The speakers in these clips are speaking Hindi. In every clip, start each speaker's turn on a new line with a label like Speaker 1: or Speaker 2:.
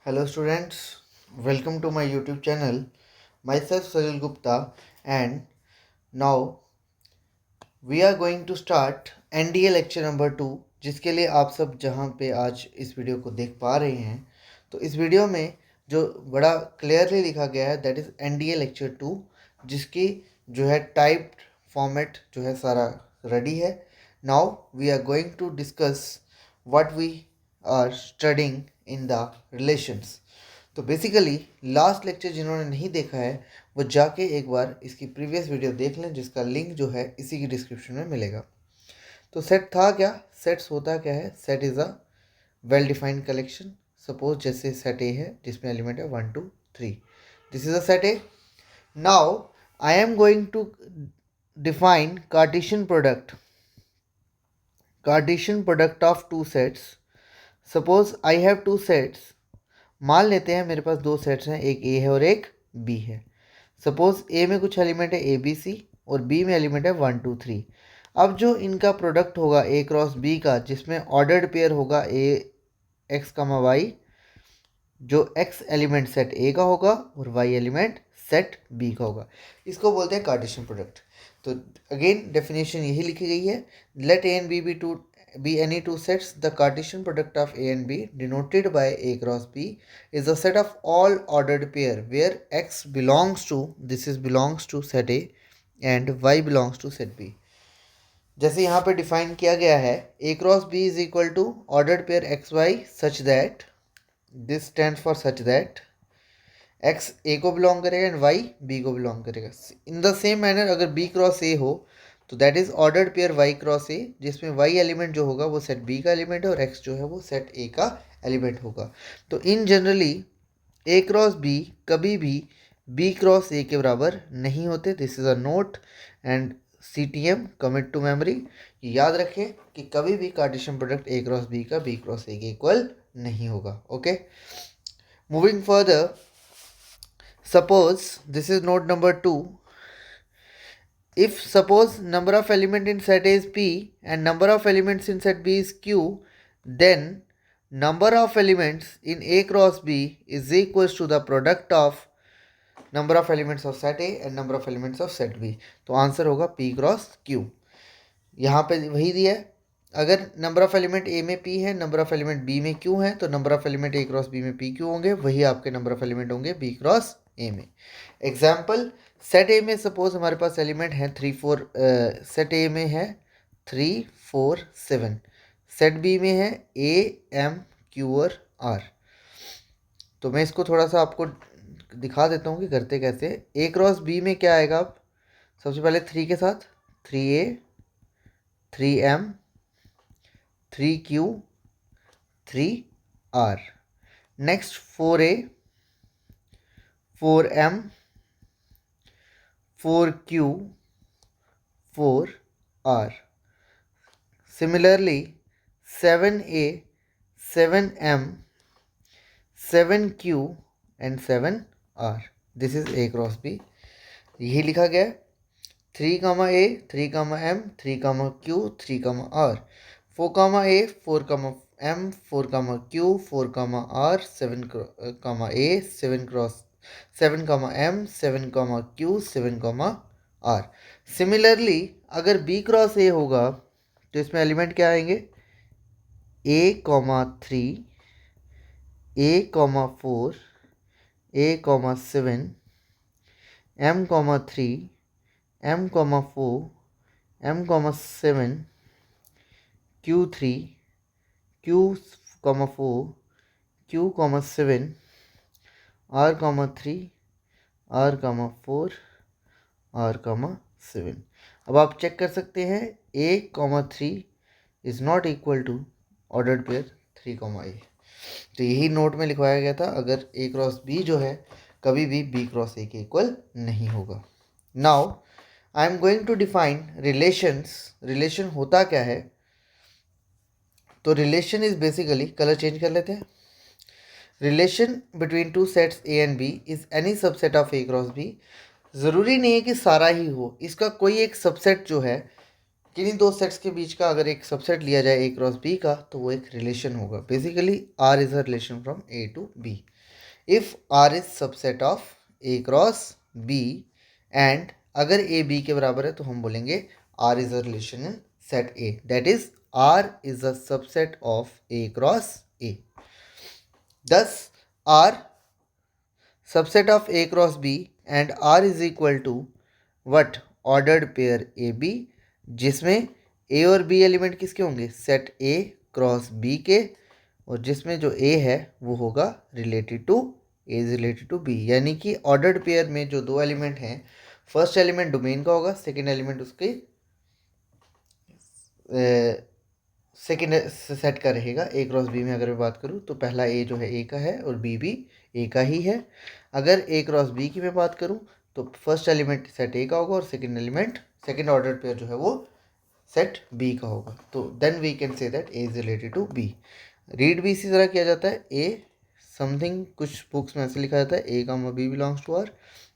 Speaker 1: Hello students, welcome to my YouTube channel. Myself Salil Gupta and now we are going to start NDA lecture number 2 जिसके लिए आप सब जहाँ पे आज इस वीडियो को देख पा रहे हैं तो इस वीडियो में जो बड़ा क्लियरली लिखा गया है दैट इज़ NDA lecture 2 जिसकी जो है टाइप्ड फॉर्मेट जो है सारा रेडी है. Now we are going to discuss what we are studying in the relations. तो बेसिकली लास्ट लेक्चर जिन्होंने नहीं देखा है वो जाके एक बार इसकी प्रीवियस वीडियो देख लें जिसका लिंक जो है इसी की डिस्क्रिप्शन में मिलेगा. तो सेट था क्या, सेट्स होता क्या है. Set is a well defined collection. Suppose जैसे सेट ए है जिसमें एलिमेंट है 1 2 3. This is a set A. Now I am going to define Cartesian product of two sets. Suppose I have two sets. मान लेते हैं मेरे पास दो सेट्स हैं, एक ए है और एक बी है. सपोज ए में कुछ एलिमेंट है ए बी सी और बी में एलिमेंट है 1 2 3. अब जो इनका प्रोडक्ट होगा ए क्रॉस बी का जिसमें ऑर्डर्ड पेयर होगा ए एक्स कामा वाई, जो एक्स एलिमेंट सेट ए का होगा और वाई एलिमेंट सेट बी का होगा, इसको बोलते हैं कार्टेशियन प्रोडक्ट. तो अगेन डेफिनेशन यही लिखी गई है. Let A and B be any two sets. The Cartesian product of A and B denoted by A cross B is a set of all ordered pair where X belongs to set A and Y belongs to set B. जैसे यहाँ पे डिफाइन किया गया है A cross B is equal to ordered pair XY such that this stands for such that X A को बिलोंग करेगा एंड Y B को बिलोंग करेगा. इन द सेम मैनर अगर B क्रॉस A हो तो that is ordered pair Y cross A जिसमें वाई एलिमेंट जो होगा वो सेट बी का एलिमेंट है और एक्स जो है वो सेट ए का एलिमेंट होगा. तो in generally A cross B कभी भी बी क्रॉस ए के बराबर नहीं होते. This is a note and CTM commit to memory. याद रखें कि कभी भी Cartesian product A cross B का बी क्रॉस ए के इक्वल नहीं होगा. Okay, moving further. Suppose this is note number 2. If suppose number of element in set A is P and number of elements in set B is Q, then number of elements in A cross B is equals to the product of number of elements of set A and number of elements of set B. तो आंसर होगा P cross Q. यहाँ पे वही दिया है. अगर नंबर ऑफ एलिमेंट ए में P है, नंबर ऑफ एलिमेंट B में Q है, तो number of element A cross B में PQ होंगे, वही आपके नंबर ऑफ एलिमेंट होंगे B क्रॉस A में. एग्जाम्पल, सेट ए में सपोज हमारे पास एलिमेंट हैं 3 4. सेट ए में है 3 4 7. सेट बी में है ए एम क्यू और आर. तो मैं इसको थोड़ा सा आपको दिखा देता हूँ कि करते कैसे. ए क्रॉस बी में क्या आएगा. आप सबसे पहले 3 के साथ 3A 3M 3Q 3R. Next 4A 4M 4Q 4R. Similarly 7A 7M 7Q and 7R. This is A cross B. यही लिखा गया है. 3 comma A 3 comma M 3 comma Q 3 comma R. 4 comma A 4 comma M 4 comma Q 4 comma R 7 comma A 7 cross 7 comma M 7 comma Q 7 comma R. Similarly अगर B क्रॉस A होगा तो इसमें एलिमेंट क्या आएंगे. A comma 3 A comma 4 A comma 7 M comma 3 M comma 4 M comma 7 Q3 Q comma 4 Q comma 7 R comma 3 R comma 4 R comma 7. अब आप चेक कर सकते हैं A comma 3 is not equal to ordered pair 3 comma A. तो यही नोट में लिखवाया गया था. अगर A क्रॉस B जो है कभी भी B क्रॉस A के इक्वल नहीं होगा. Now I am going to define relations. Relation होता क्या है. तो relation is basically, colour change कर लेते हैं. Relation between two sets A and B is any subset of A cross B. ज़रूरी नहीं है कि सारा ही हो, इसका कोई एक सबसेट जो है किन्हीं दो सेट्स के बीच का अगर एक सबसेट लिया जाए ए क्रॉस बी का तो वो एक रिलेशन होगा. Basically R is a relation from A to B. If R is subset of A cross B and अगर ए बी के बराबर है तो हम बोलेंगे R is a relation in set A, that is R is a subset of A cross A. Thus, R subset of A cross B and R is equal to what? Ordered pair AB, जिसमें A और B एलिमेंट किसके होंगे? सेट A क्रॉस B के, और जिसमें जो A है वो होगा related to A is related to B. यानी कि ऑर्डर्ड पेयर में जो दो एलिमेंट हैं, फर्स्ट एलिमेंट डोमेन का होगा, सेकेंड एलिमेंट उसके सेकेंड सेट का रहेगा. ए क्रॉस बी में अगर मैं बात करूँ तो पहला ए जो है ए का है और बी भी ए का ही है. अगर ए क्रॉस बी की मैं बात करूँ तो फर्स्ट एलिमेंट सेट ए का होगा और second element, second order pair जो है वो सेट बी का होगा. तो then we can say that A is related to B. Read भी इसी तरह किया जाता है. ए समथिंग कुछ बुक्स में ऐसे लिखा जाता है A comma B belongs to R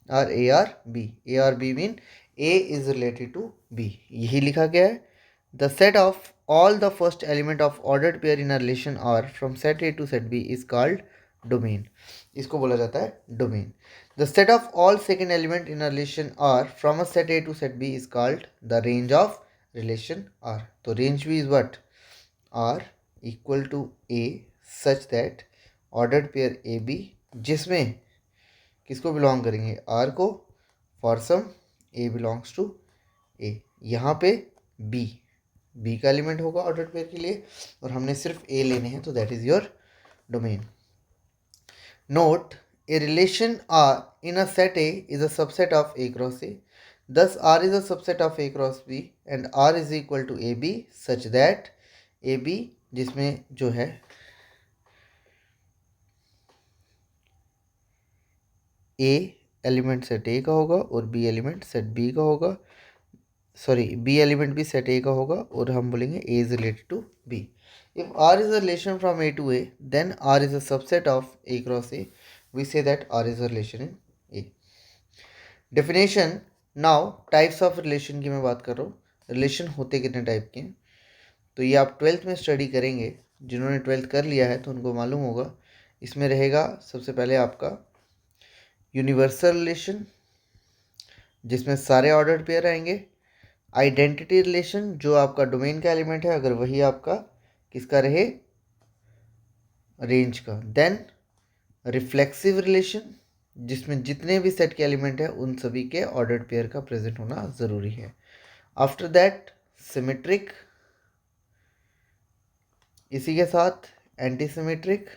Speaker 1: और A R B. A R B mean A is related to B, यही लिखा गया है. The set of all the first element of ordered pair in a relation R from set A to set B is called domain. इसको बोला जाता है domain. The set of all second element in a relation R from a set A to set B is called the range of relation R. तो range भी is what? R equal to A such that ordered pair AB जिसमें किसको belong करेंगे? R को, for some A belongs to A. यहाँ पे B का एलिमेंट होगा ऑर्डर पेयर के लिए और हमने सिर्फ ए लेने हैं, तो that is your domain. Note, a relation R in a set A is a subset of A cross A. Thus R is a subset of A cross B and R is equal to A B such that A B जिसमें जो है ए एलिमेंट सेट ए का होगा और बी एलिमेंट सेट बी का होगा. सॉरी, बी एलिमेंट भी सेट ए का होगा और हम बोलेंगे A is related to B. If R is a relation from A to A then R is a subset of A cross A. We say that R is a relation in A. Definition. Now types of relation की मैं बात कर रहा हूँ. रिलेशन होते कितने टाइप के हैं तो ये आप ट्वेल्थ में स्टडी करेंगे. जिन्होंने ट्वेल्थ कर लिया है तो उनको मालूम होगा. इसमें रहेगा सबसे पहले आपका यूनिवर्सल रिलेशन जिसमें सारे ऑर्डर्ड पेयर आएंगे. आइडेंटिटी रिलेशन जो आपका डोमेन का एलिमेंट है अगर वही आपका किसका रहे, रेंज का. देन रिफ्लेक्सिव रिलेशन जिसमें जितने भी सेट के एलिमेंट हैं उन सभी के ऑर्डर्ड पेयर का प्रेजेंट होना ज़रूरी है. आफ्टर दैट सिमेट्रिक, इसी के साथ एंटी सिमेट्रिक.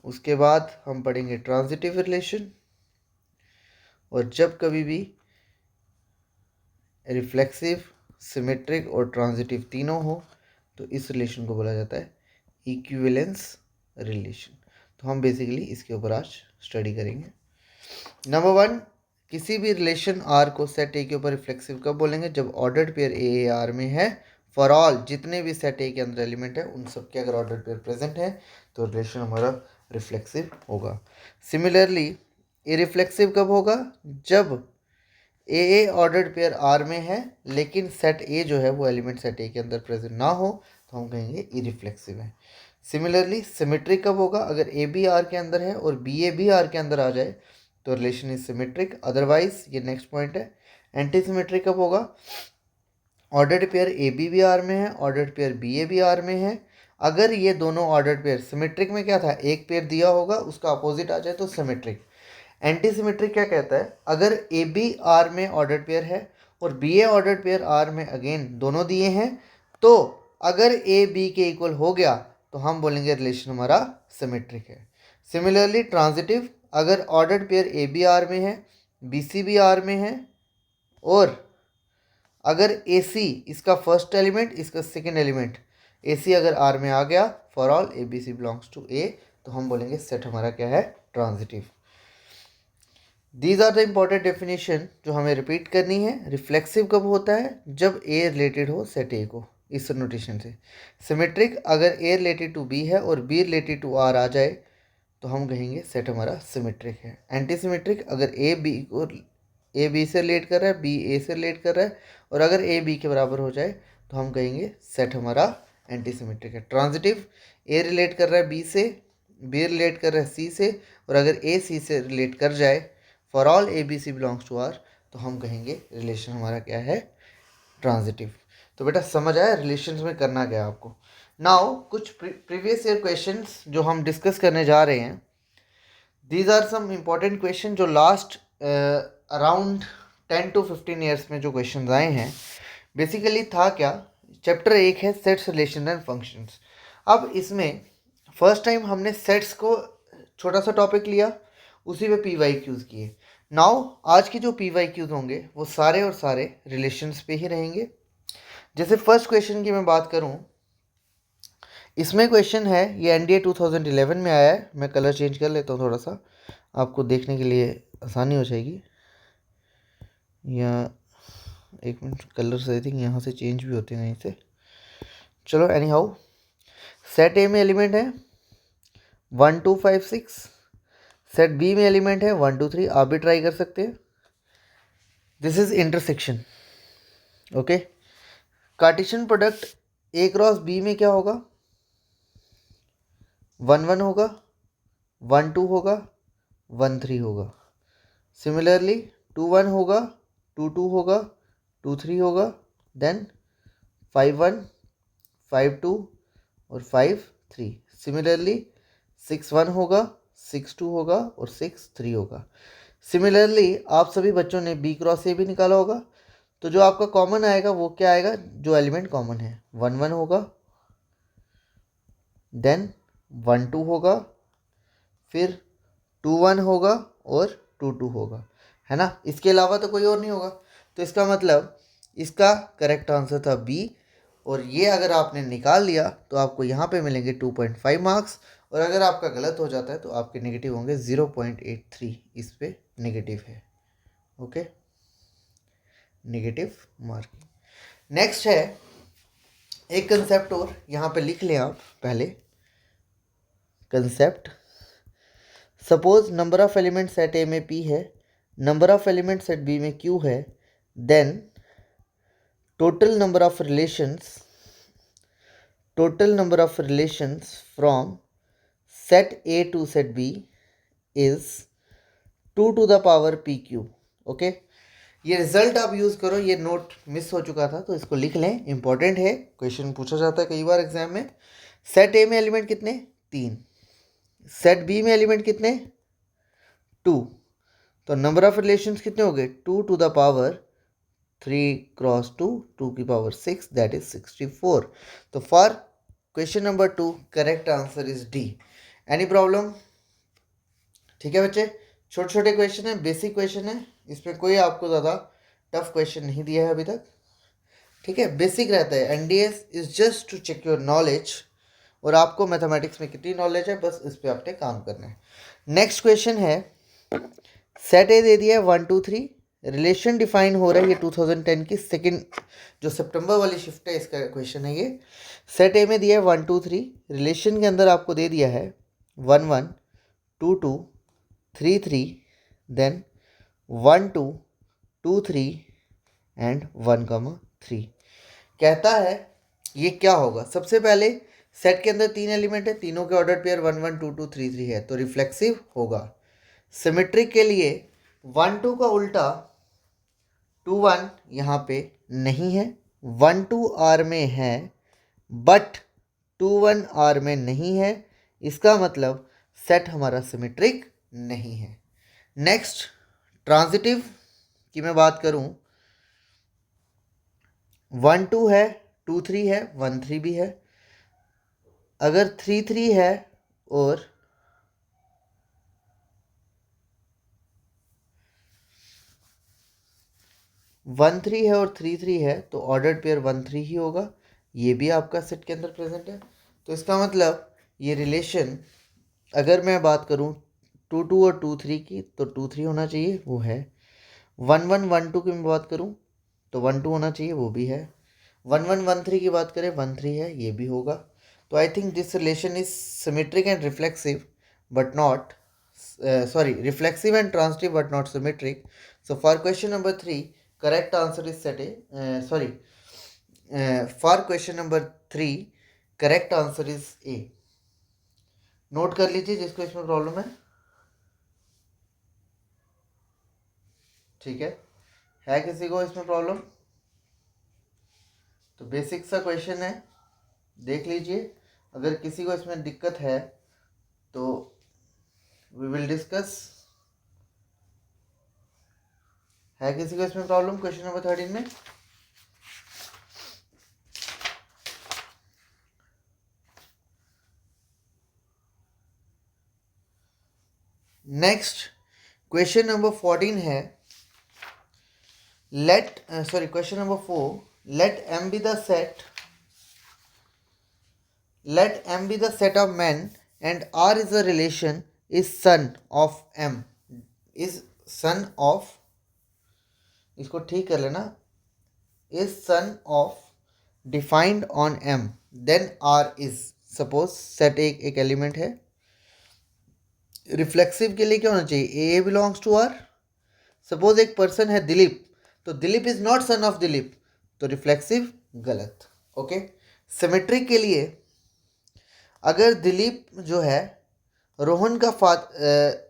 Speaker 1: उसके बाद हम पढ़ेंगे ट्रांजिटिव रिलेशन. और जब कभी भी रिफ्लेक्सिव, सिमेट्रिक और ट्रांजिटिव तीनों हो तो इस रिलेशन को बोला जाता है इक्विवेलेंस रिलेशन. तो हम बेसिकली इसके ऊपर आज स्टडी करेंगे. नंबर वन, किसी भी रिलेशन आर को सेट ए के ऊपर रिफ्लेक्सिव कब बोलेंगे? जब ऑर्डर्ड पेयर ए आर में है. फॉर ऑल जितने भी सेट ए के अंदर एलिमेंट है उन सब के अगर ऑर्डर्ड पेयर प्रेजेंट है तो रिलेशन हमारा रिफ्लेक्सिव होगा. सिमिलरली इरिफ्लेक्सिव कब होगा? जब ए ऑर्डर्ड पेयर आर में है लेकिन सेट ए जो है वो एलिमेंट सेट ए के अंदर प्रेजेंट ना हो तो हम कहेंगे इरिफ्लेक्सिव है. सिमिलरली सिमेट्रिक कब होगा? अगर ए बी आर के अंदर है और बी ए भी आर के अंदर आ जाए तो रिलेशन इज सिमेट्रिक. अदरवाइज ये नेक्स्ट पॉइंट है. एंटी सिमेट्रिक कब होगा? ऑर्डर्ड पेयर ए बी भी आर में है, ऑर्डर्ड पेयर बी ए भी आर में है. अगर ये दोनों ऑर्डर्ड पेयर, सिमेट्रिक में क्या था, एक पेयर दिया होगा उसका अपोजिट आ जाए तो सिमेट्रिक. एंटी सिमेट्रिक क्या कहता है? अगर ए बी आर में ऑर्डर्ड पेयर है और B A ordered pair R में अगेन दोनों दिए हैं तो अगर ए बी के इक्वल हो गया तो हम बोलेंगे रिलेशन हमारा सिमेट्रिक है. सिमिलरली ट्रांजिटिव, अगर ordered pair A B R में है, बी सी भी आर में है और अगर ए सी इसका फर्स्ट एलिमेंट इसका सेकेंड एलिमेंट ए सी अगर आर में आ गया for all A B C belongs to A तो हम बोलेंगे सेट हमारा क्या है? Transitive. These are the important definition जो हमें रिपीट करनी है. रिफ्लेक्सिव कब होता है? जब ए रिलेटेड हो सेट ए को, इस नोटेशन से. सिमेट्रिक, अगर ए रिलेटेड टू बी है और बी रिलेटेड टू आर आ जाए तो हम कहेंगे सेट हमारा सिमेट्रिक है. एंटी सिमेट्रिक, अगर ए बी को ए बी से रिलेट कर रहा है, बी ए से रिलेट कर रहा है और अगर ए बी के बराबर हो जाए तो हम कहेंगे सेट हमारा एंटी सिमेट्रिक है. ट्रांजिटिव, ए रिलेट कर रहा है बी से, बी रिलेट कर रहा है सी से, और अगर ए सी से रिलेट कर जाए for all A B C belongs to R, तो हम कहेंगे रिलेशन हमारा क्या है, ट्रांजिटिव। तो बेटा समझ आया रिलेशंस में करना क्या है आपको। नाउ कुछ प्रीवियस ईयर क्वेश्चंस जो हम डिस्कस करने जा रहे हैं, these are some important question जो लास्ट अराउंड 10 to 15 ईयर्स में जो क्वेश्चन आए हैं। बेसिकली था क्या, चैप्टर 1 है सेट्स रिलेशन एंड फंक्शंस। अब इसमें फर्स्ट टाइम हमने सेट्स को छोटा सा टॉपिक लिया, उसी पे पी वाई क्यूज़ किए। नाउ आज के जो पी वाई क्यूज़ होंगे वो सारे और सारे रिलेशंस पे ही रहेंगे। जैसे फर्स्ट क्वेश्चन की मैं बात करूं, इसमें क्वेश्चन है, ये एनडीए 2011 में आया है। मैं कलर चेंज कर लेता हूँ थोड़ा सा, आपको देखने के लिए आसानी हो जाएगी। या एक मिनट, कलर से आई थिंक यहाँ से चेंज भी होते हैं कहीं से। चलो एनी हाउ, सेट ए में एलिमेंट है 1 2 5 6, सेट बी में एलिमेंट है 1 2 3। आप भी ट्राई कर सकते हैं। This is intersection, okay. Cartesian product A cross B में क्या होगा, 1 1 होगा, 1 2 होगा, 1 3 होगा। सिमिलरली 2 1 होगा, 2 2 होगा, 2 3 होगा, देन 5 1 5 2 और 5 3। सिमिलरली 6 1 होगा, 6 2 होगा और 6 3 होगा। सिमिलरली आप सभी बच्चों ने बी क्रॉस ए भी निकाला होगा, तो जो आपका कॉमन आएगा वो क्या आएगा, जो एलिमेंट कॉमन है 1 1 होगा, देन 1 2 होगा, फिर 2 1 होगा और 2 2 होगा, है ना। इसके अलावा तो कोई और नहीं होगा। तो इसका मतलब इसका करेक्ट आंसर था बी, और ये अगर आपने निकाल लिया तो आपको यहाँ पे मिलेंगे 2.5 मार्क्स, और अगर आपका गलत हो जाता है तो आपके नेगेटिव होंगे 0.83। इस पे नेगेटिव है, ओके, नेगेटिव मार्किंग। नेक्स्ट है एक कंसेप्ट, और यहाँ पे लिख लें आप पहले concept. Suppose number of element set A में पी है, number of element set B में क्यू है, then total number of relations from set A to set B is 2 to the power P Q, okay. ये रिजल्ट आप यूज़ करो, ये नोट मिस हो चुका था तो इसको लिख लें, इंपॉर्टेंट है, क्वेश्चन पूछा जाता है कई बार एग्जाम में। सेट ए में एलिमेंट कितने, 3। सेट बी में एलिमेंट कितने, 2। तो नंबर ऑफ रिलेशंस कितने हो गए, 2 to the power 3 क्रॉस 2, 2 की पावर 6, दैट इज 64। तो for question number 2 correct answer is D. Any problem? ठीक है बच्चे, छोटे छोटे क्वेश्चन है, बेसिक क्वेश्चन है, इसमें कोई आपको ज़्यादा टफ क्वेश्चन नहीं दिया है अभी तक, ठीक है, बेसिक रहता है। NDS is just to check your knowledge, और आपको मैथमेटिक्स में कितनी नॉलेज है बस इस पर आपने काम करना है। नेक्स्ट क्वेश्चन है, सेट ए दे दिया है 1 2 3, रिलेशन डिफाइन हो रहा है, ये 2010 की सेकंड जो सितंबर वाली शिफ्ट है इसका क्वेश्चन है ये। सेट ए में दिया है 1 2 3, रिलेशन के अंदर आपको दे दिया है 1 1 2 2 3 3, देन 1 2 2 3 एंड 1 3। कहता है ये क्या होगा, सबसे पहले सेट के अंदर 3 एलिमेंट है, तीनों के ऑर्डर पेयर 1 1 2 2 3 3 है, तो रिफ्लेक्सिव होगा। सिमेट्रिक के लिए 1 2 का उल्टा 2 1 यहाँ पे नहीं है, 1 2 आर में है बट 2 1 आर में नहीं है, इसका मतलब सेट हमारा सिमेट्रिक नहीं है। नेक्स्ट ट्रांजिटिव की मैं बात करूं, 1 2 है, 2 3 है, 1 3 भी है। अगर 3 3 है और 1 3 है और 3 3 है तो ऑर्डर्ड पेयर 1 3 ही होगा, ये भी आपका सेट के अंदर प्रेजेंट है। तो इसका मतलब ये रिलेशन, अगर मैं बात करूं 2 2 और 2 3 की, तो 2 3 होना चाहिए, वो है। 1 1 1 2 की मैं बात करूं तो 1 2 होना चाहिए, वो भी है। 1 1 1 3 की बात करें 1 3 है, ये भी होगा। तो I think this relation is symmetric and reflexive but not reflexive and transitive but not symmetric. So for question number 3 correct answer is set A. For question number 3 correct answer is A. Note कर लीजिए जिसको इसमें प्रॉब्लम है। ठीक है किसी को इसमें प्रॉब्लम? तो बेसिक सा क्वेश्चन है, देख लीजिए। अगर किसी को इसमें दिक्कत है तो वी विल डिस्कस। है किसी को इसमें प्रॉब्लम क्वेश्चन नंबर 13 में? नेक्स्ट क्वेश्चन नंबर 14 है, question number 4, let M be the set of men and R is a relation is son of M is son of, इसको ठीक कर लेना, is son of defined on M then R is, suppose set एक एलिमेंट है, रिफ्लेक्सिव के लिए क्या होना चाहिए? ए बिलोंग्स टू आर। सपोज एक पर्सन है दिलीप, तो Dilip is not son of Dilip, तो रिफ्लेक्सिव गलत। ओके। सिमेट्रिक के लिए अगर दिलीप जो है रोहन का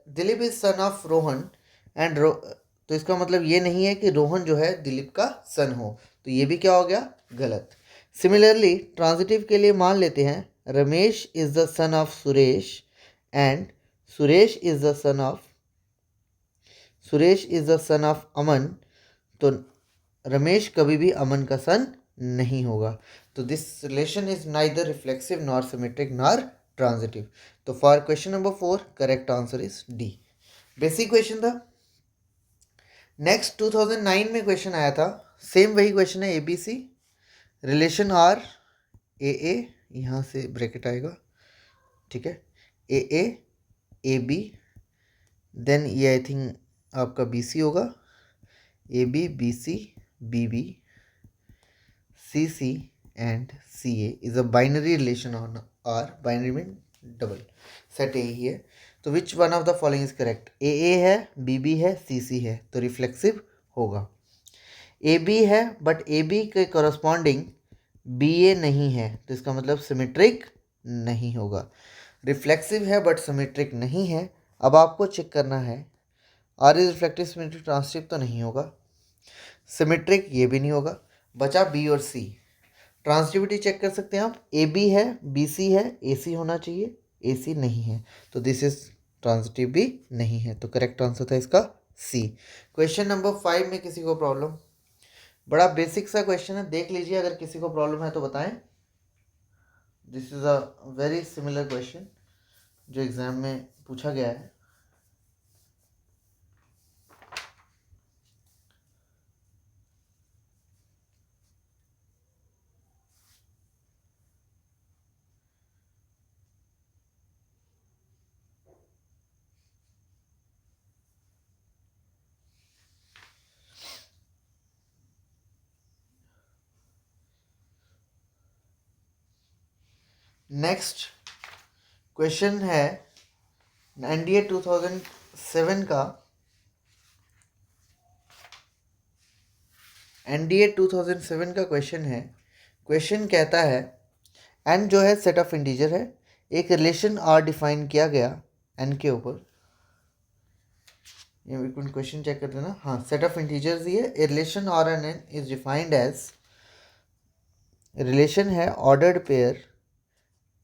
Speaker 1: Dilip is son of Rohan and तो इसका मतलब ये नहीं है कि रोहन जो है दिलीप का सन हो, तो ये भी क्या हो गया? गलत। सिमिलरली ट्रांजिटिव के लिए मान लेते हैं Ramesh is the son of Suresh and Suresh is the son of Aman, तो रमेश कभी भी अमन का सन नहीं होगा। तो this relation is neither reflexive nor symmetric nor transitive. तो for question number 4 correct answer is D. Basic question था। नेक्स्ट 2009 में क्वेश्चन आया था, सेम वही क्वेश्चन है, ABC रिलेशन आर AA, यहाँ से ब्रैकेट आएगा, ठीक है, AA AB देन ये आई थिंक आपका BC होगा, AB BC BB CC and CA is a binary relation on R, binary mean double, set A ही है। तो which one of the following is correct? AA है, BB है, CC है, तो रिफ्लेक्सिव होगा। AB है बट AB के कॉरस्पॉन्डिंग BA नहीं है, तो इसका मतलब सिमेट्रिक नहीं होगा। रिफ्लेक्सिव है बट सिमेट्रिक नहीं है। अब आपको चेक करना है R is reflective symmetric transitive, तो नहीं होगा। सिमेट्रिक ये भी नहीं होगा, बचा B और C। ट्रांजिटिविटी चेक कर सकते हैं आप, AB है, BC है, AC होना चाहिए, AC नहीं है, तो दिस इज ट्रांजिटिव भी नहीं है, तो करेक्ट आंसर था इसका C। क्वेश्चन नंबर 5 में किसी को प्रॉब्लम? बड़ा बेसिक सा क्वेश्चन है, देख लीजिए, अगर किसी को प्रॉब्लम है तो बताएं। This is a very similar question जो एग्जाम में पूछा गया है। नेक्स्ट क्वेश्चन है NDA 2007 का, NDA 2007 का क्वेश्चन है। क्वेश्चन कहता है n जो है सेट ऑफ इंटीजर है, एक रिलेशन R डिफाइन किया गया n के ऊपर। ये एक मिनट क्वेश्चन चेक कर देना। हाँ, सेट ऑफ इंटीजर्स ही है, a relation R and n is defined as, relation है ordered pair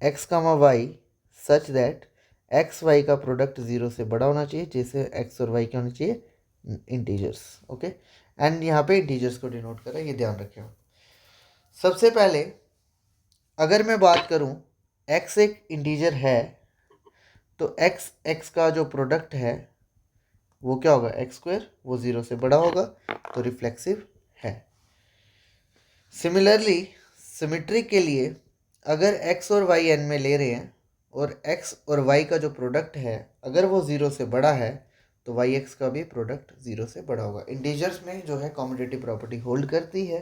Speaker 1: x, y such that x y का प्रोडक्ट 0 से बड़ा होना चाहिए, जैसे x और y क्या होना चाहिए? इंटीजर्स। ओके, एंड यहाँ पे इंटीजर्स को डिनोट करें, ये ध्यान रखें। सबसे पहले अगर मैं बात करूँ x एक इंटीजर है, तो x का जो प्रोडक्ट है वो क्या होगा? x², वो 0 से बड़ा होगा, तो रिफ्लेक्सिव है। सिमिलरली सिमेट्री के लिए अगर x और y n में ले रहे हैं और x और y का जो प्रोडक्ट है अगर वो 0 से बड़ा है, तो yx का भी प्रोडक्ट 0 से बड़ा होगा। इंटीजर्स में जो है कॉम्यूटेटिव प्रॉपर्टी होल्ड करती है,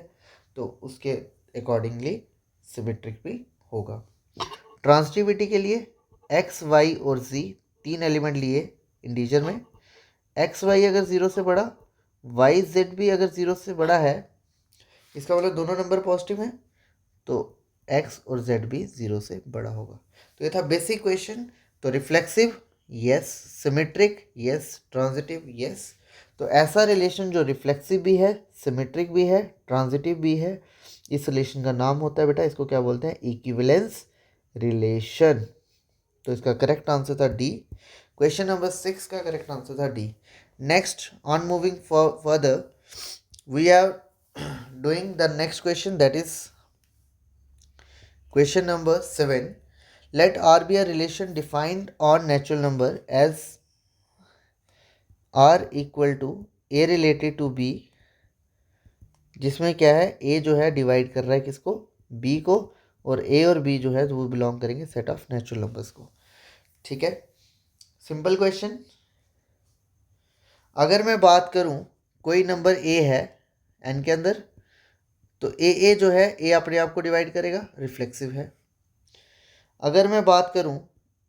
Speaker 1: तो उसके अकॉर्डिंगली सिमेट्रिक भी होगा। ट्रांजिटिविटी के लिए x, y और z तीन एलिमेंट लिए इंटीजर में, x, y अगर 0 से बड़ा, y, z भी अगर 0 से बड़ा है, इसका मतलब दोनों नंबर पॉजिटिव हैं, तो x और z भी 0 से बड़ा होगा। तो ये था बेसिक क्वेश्चन तो reflexive yes, symmetric yes, transitive yes. तो ऐसा रिलेशन जो रिफ्लेक्सिव भी है, सिमेट्रिक भी है, ट्रांजिटिव भी है, इस रिलेशन का नाम होता है बेटा, इसको क्या बोलते हैं, इक्विवेलेंस रिलेशन। तो इसका करेक्ट आंसर था डी। क्वेश्चन नंबर 6 का करेक्ट आंसर था D. Next, on moving further, we are doing the next question, that is question number 7. Let R be a relation defined on natural number as R equal to A related to B, जिसमें क्या है, A जो है डिवाइड कर रहा है किसको, B को, और A और B जो है वो बिलोंग करेंगे सेट ऑफ नेचुरल नंबर्स को। ठीक है, सिंपल क्वेश्चन। अगर मैं बात करूं कोई नंबर A है n के अंदर, तो A जो है A अपने आप को डिवाइड करेगा, रिफ्लेक्सिव है। अगर मैं बात करूं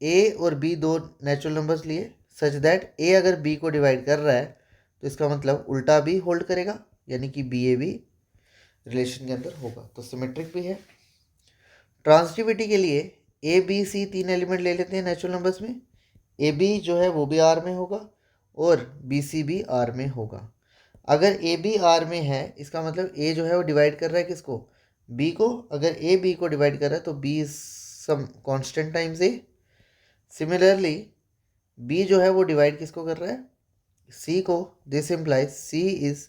Speaker 1: A और B दो नेचुरल नंबर्स लिए, सच दैट A अगर B को डिवाइड कर रहा है तो इसका मतलब उल्टा भी होल्ड करेगा, यानी कि बी ए भी रिलेशन के अंदर होगा, तो सिमेट्रिक भी है। ट्रांसिटिविटी के लिए ए बी सी तीन एलिमेंट ले लेते हैं नेचुरल नंबर्स में, ए बी जो है वो भी आर में होगा और बी सी भी आर में होगा। अगर ए बी आर में है, इसका मतलब ए जो है वो डिवाइड कर रहा है किसको, बी को। अगर ए बी को डिवाइड कर रहा है तो B is some constant times A. Similarly B जो है वो डिवाइड किसको कर रहा है, सी को। This implies C is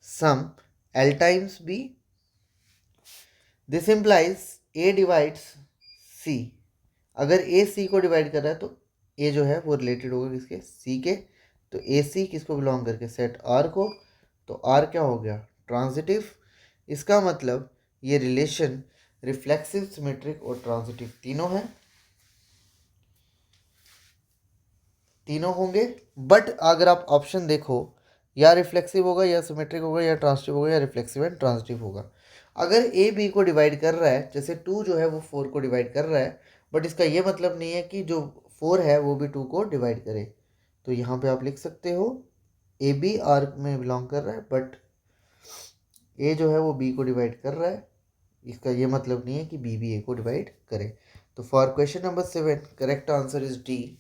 Speaker 1: some L times B. This implies A divides C. अगर ए सी को डिवाइड कर रहा है तो ए जो है वो रिलेटेड होगा किसके, सी के। तो ए सी किसको बिलोंग करके, सेट आर को। तो आर क्या हो गया, ट्रांजिटिव। इसका मतलब ये रिलेशन रिफ्लेक्सिव, सिमेट्रिक और ट्रांजिटिव तीनों है, तीनों होंगे। बट अगर आप ऑप्शन देखो, या रिफ्लेक्सिव होगा, या सिमेट्रिक होगा, या ट्रांजिटिव होगा, या रिफ्लेक्सिव एंड ट्रांजिटिव होगा। अगर ए बी को डिवाइड कर रहा है, जैसे 2 जो है वो 4 को डिवाइड कर रहा है, बट इसका ये मतलब नहीं है कि जो 4 है वो भी 2 को डिवाइड करे। तो यहाँ पे आप लिख सकते हो ए बी आर में बिलोंग कर रहा है, बट ए जो है वो बी को डिवाइड कर रहा है, इसका ये मतलब नहीं है कि बी भी ए को डिवाइड करे। तो for question number 7 correct answer is D.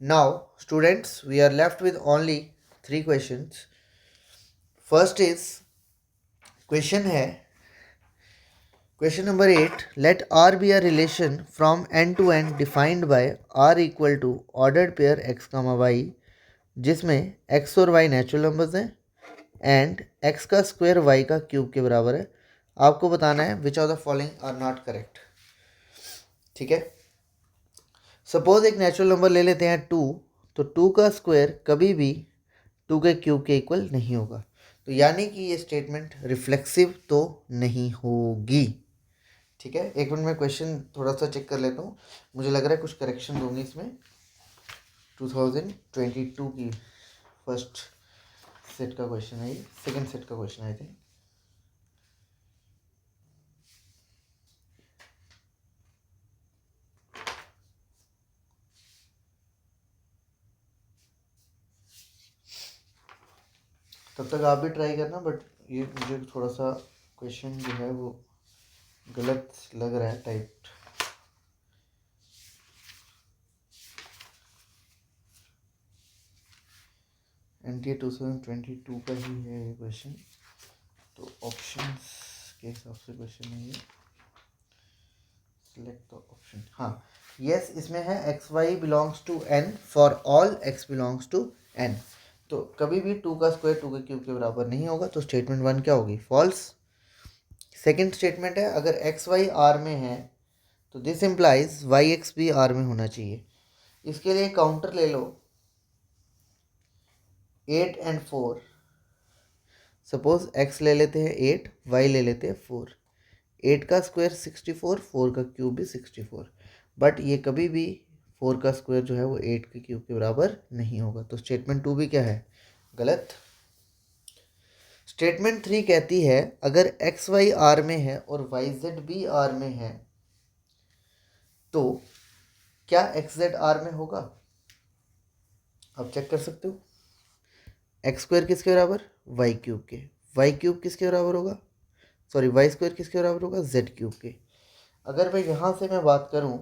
Speaker 1: Now, students, we are left with only 3 questions. First is question है question number 8. Let R be a relation from n to n defined by R equal to ordered pair x comma y, जिसमें x और y नेचुरल नंबर्स हैं एंड x का स्क्वायर y का क्यूब के बराबर है। आपको बताना है which of the following are not correct. ठीक है, सपोज एक नेचुरल नंबर ले लेते हैं 2, तो 2 का स्क्वायर कभी भी 2 के क्यूब के इक्वल नहीं होगा। तो यानी कि ये स्टेटमेंट रिफ्लेक्सिव तो नहीं होगी। ठीक है, एक मिनट में क्वेश्चन थोड़ा सा चेक कर लेता हूँ, मुझे लग रहा है कुछ करेक्शन होंगे इसमें। 2022 की फर्स्ट सेट का क्वेश्चन है, ये सेकेंड सेट का क्वेश्चन आए थे। तब तक आप भी ट्राई करना, बट ये मुझे थोड़ा सा क्वेश्चन जो है वो गलत लग रहा है टाइप। NTA 2022 का ही है ये क्वेश्चन, तो ऑप्शंस के हिसाब से क्वेश्चन है ये। सिलेक्ट द ऑप्शन, हाँ यस, इसमें है X Y belongs to N for all X belongs to N. तो कभी भी 2 का स्क्वायर 2 के क्यूब के बराबर नहीं होगा, तो स्टेटमेंट 1 क्या होगी, फॉल्स। सेकेंड स्टेटमेंट है अगर एक्स वाई आर में है तो दिस इम्प्लाइज वाई एक्स भी आर में होना चाहिए। इसके लिए काउंटर ले लो 8 एंड 4। सपोज x ले लेते हैं 8, y ले लेते हैं 4। 8 का स्क्वायर 64, 4 का क्यूब भी 64, बट ये कभी भी 4 का स्क्वायर जो है वो 8 के क्यूब के बराबर नहीं होगा। तो स्टेटमेंट 2 भी क्या है, गलत। स्टेटमेंट 3 कहती है अगर एक्स वाई आर में है और वाई जेड भी आर में है तो क्या एक्स जेड आर में होगा। आप चेक कर सकते हो, एक्स स्क्वायर किसके बराबर, वाई क्यूब के। वाई क्यूब किसके बराबर होगा, सॉरी वाई स्क्वायर किसके बराबर होगा, जेड क्यूब के। अगर मैं यहाँ से मैं बात करूँ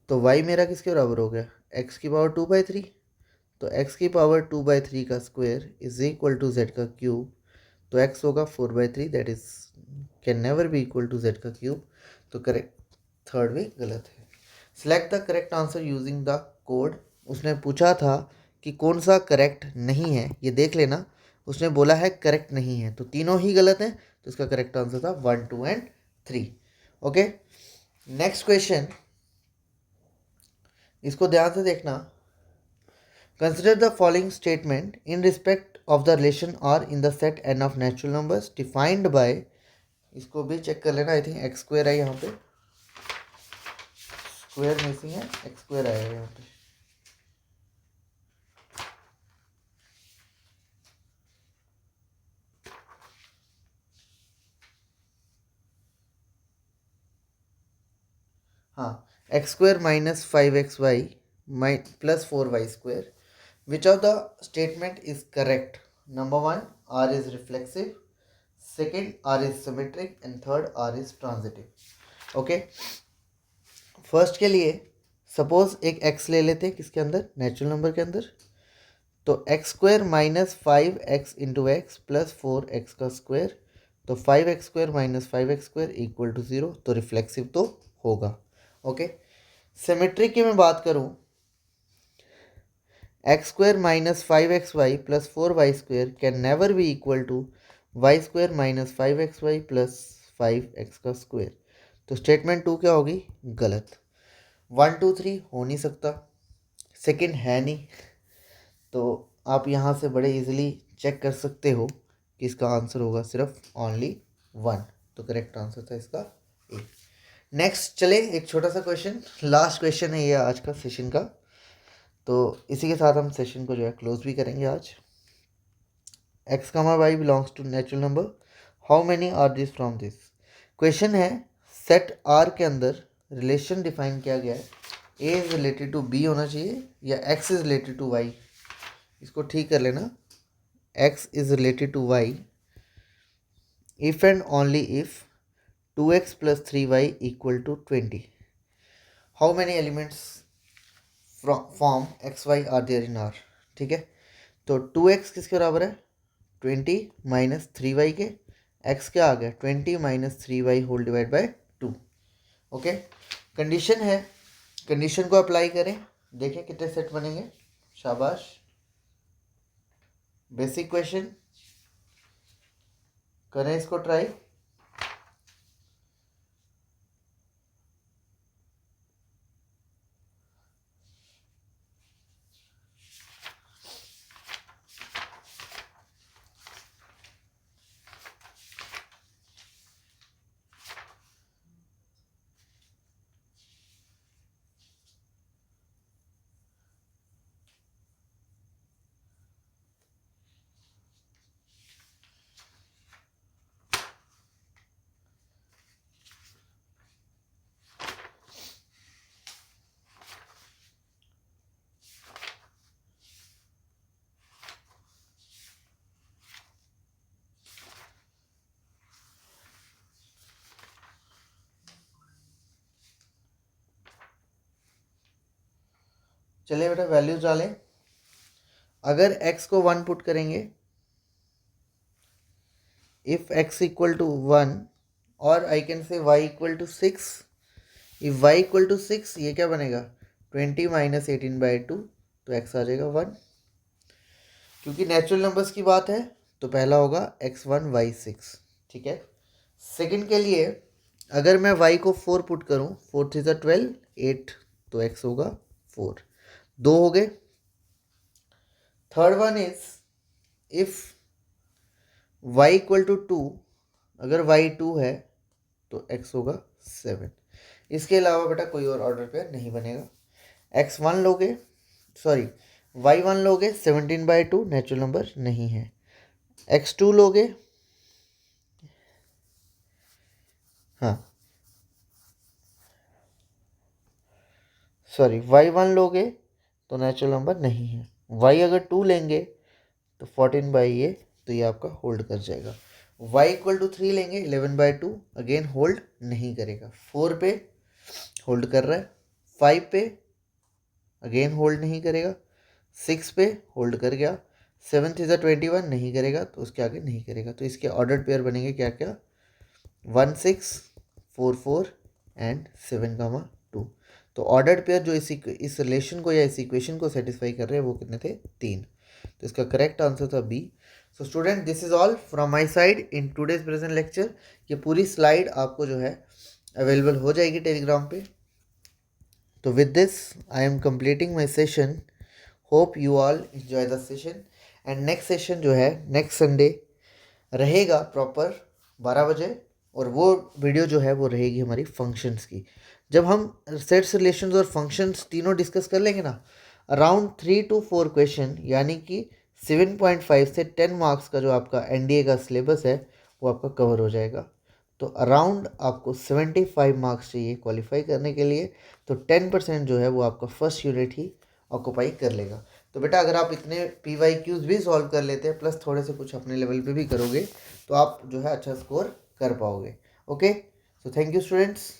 Speaker 1: तो y मेरा किसके बराबर हो गया, x की पावर 2/3। तो x की पावर 2/3 का square is equal to z का क्यूब। तो x होगा 4/3, that is can never be equal to z का क्यूब। तो करेक्ट थर्ड भी गलत है। Select the correct answer using the code. उसने पूछा था कि कौन सा करेक्ट नहीं है, ये देख लेना। उसने बोला है करेक्ट नहीं है, तो तीनों ही गलत हैं, तो इसका करेक्ट आंसर था 1, 2 एंड 3। ओके, नेक्स्ट क्वेश्चन, इसको ध्यान से देखना। Consider the following statement in respect of the relation R in the set N of natural numbers defined by, इसको भी चेक कर लेना। आई थिंक एक्स स्क्वायर है यहाँ पे, स्क्वायर मिसिंग है, एक्स स्क्वायर आएगा यहाँ पे। हाँ, x square minus 5xy plus 4y square, which of the statement is correct? Number 1, R is reflexive, second R is symmetric and third R is transitive. Okay, first के लिए सपोज एक x ले लेते हैं, किसके अंदर, नेचुरल नंबर के अंदर। तो x square minus 5x into x plus 4x का स्क्वायर, तो 5x square minus 5x square equal to 0, तो रिफ्लेक्सिव तो होगा। ओके, सिमेट्रिक की मैं बात करूं, x square minus 5xy plus 4y square can never be equal to y square minus 5xy plus 5x का स्क्वायर। तो स्टेटमेंट 2 क्या होगी, गलत। 1, 2, 3 हो नहीं सकता, सेकंड है नहीं, तो आप यहाँ से बड़े इजीली चेक कर सकते हो कि इसका आंसर होगा सिर्फ ओनली 1। तो करेक्ट आंसर था इसका ए। नेक्स्ट चले, एक छोटा सा क्वेश्चन, लास्ट क्वेश्चन है ये आज का सेशन का। तो इसी के साथ हम सेशन को जो है क्लोज भी करेंगे आज। X comma y belongs to natural number, how many are this from this. Question है, सेट आर के अंदर रिलेशन डिफाइन किया गया है, A is related to B होना चाहिए या x is related to y. इसको ठीक कर लेना, x इज रिलेटेड टू y if and only if 2x plus 3y equal to 20. How many elements form xy are there in R? ठीक है, तो 2x किसके बराबर है, 20 माइनस 3y के, x क्या आ गया, 20 minus 3y whole divide by 2। Okay, condition है, कंडीशन को अप्लाई करें, देखें कितने सेट बनेंगे। शाबाश, बेसिक क्वेश्चन, करें इसको ट्राई। चलिए बेटा वैल्यूज डालें। अगर x को 1 पुट करेंगे, इफ x इक्वल टू 1 और I can say y equal to 6, if y equal to 6 ये क्या बनेगा, 20 माइनस 18/2, तो x आ जाएगा 1। क्योंकि नेचुरल नंबर्स की बात है तो पहला होगा x1 y6। ठीक है, सेकंड के लिए अगर मैं y को 4 पुट करूं, 4 3 12 8, तो x होगा 4, 2 हो गए। Third one is if y equal to 2, अगर y 2 है तो x होगा 7। इसके अलावा बेटा कोई और ऑर्डर पेयर नहीं बनेगा। x1 लोगे, सॉरी y1 लोगे 17/2, नेचुरल नंबर नहीं है। x2 लोगे, हाँ सॉरी y1 लोगे तो नेचुरल नंबर नहीं है। y अगर 2 लेंगे तो 14/ये, तो ये आपका होल्ड कर जाएगा। y इक्वल टू 3 लेंगे, 11/2, अगेन होल्ड नहीं करेगा। 4 पे होल्ड कर रहा है, 5 पे अगेन होल्ड नहीं करेगा, 6 पे होल्ड कर गया, 7 इज़ 21 नहीं करेगा, तो उसके आगे नहीं करेगा। तो इसके ऑर्डर्ड पेयर बनेंगे क्या क्या, 1 6 4 4 एंड 7, 2। तो ऑर्डर्ड पेयर जो इस रिलेशन को या इस इक्वेशन को सेटिस्फाई कर रहे हैं वो कितने थे, 3। तो इसका करेक्ट आंसर था B. So student, this is all from my side in today's present lecture. ये पूरी स्लाइड आपको जो है अवेलेबल हो जाएगी टेलीग्राम पे। तो with this I am completing my session. Hope you all enjoy the session. And next session जो है नेक्स्ट संडे रहेगा प्रॉपर 12 बजे, और वो वीडियो जो है वो रहेगी हमारी फंक्शंस की। जब हम सेट्स, रिलेशंस और फंक्शंस तीनों डिस्कस कर लेंगे ना, अराउंड 3 to 4 क्वेश्चन, यानी कि 7.5 से 10 मार्क्स का जो आपका एनडीए का सिलेबस है वो आपका कवर हो जाएगा। तो अराउंड आपको 75 मार्क्स चाहिए क्वालिफाई करने के लिए। तो 10% जो है वो आपका फर्स्ट यूनिट ही ऑक्यूपाई कर लेगा। तो बेटा अगर आप इतने PYQs भी सॉल्व कर लेते हैं प्लस थोड़े से कुछ अपने लेवल पे भी करोगे तो आप जो है अच्छा स्कोर कर पाओगे। Okay, so thank you students.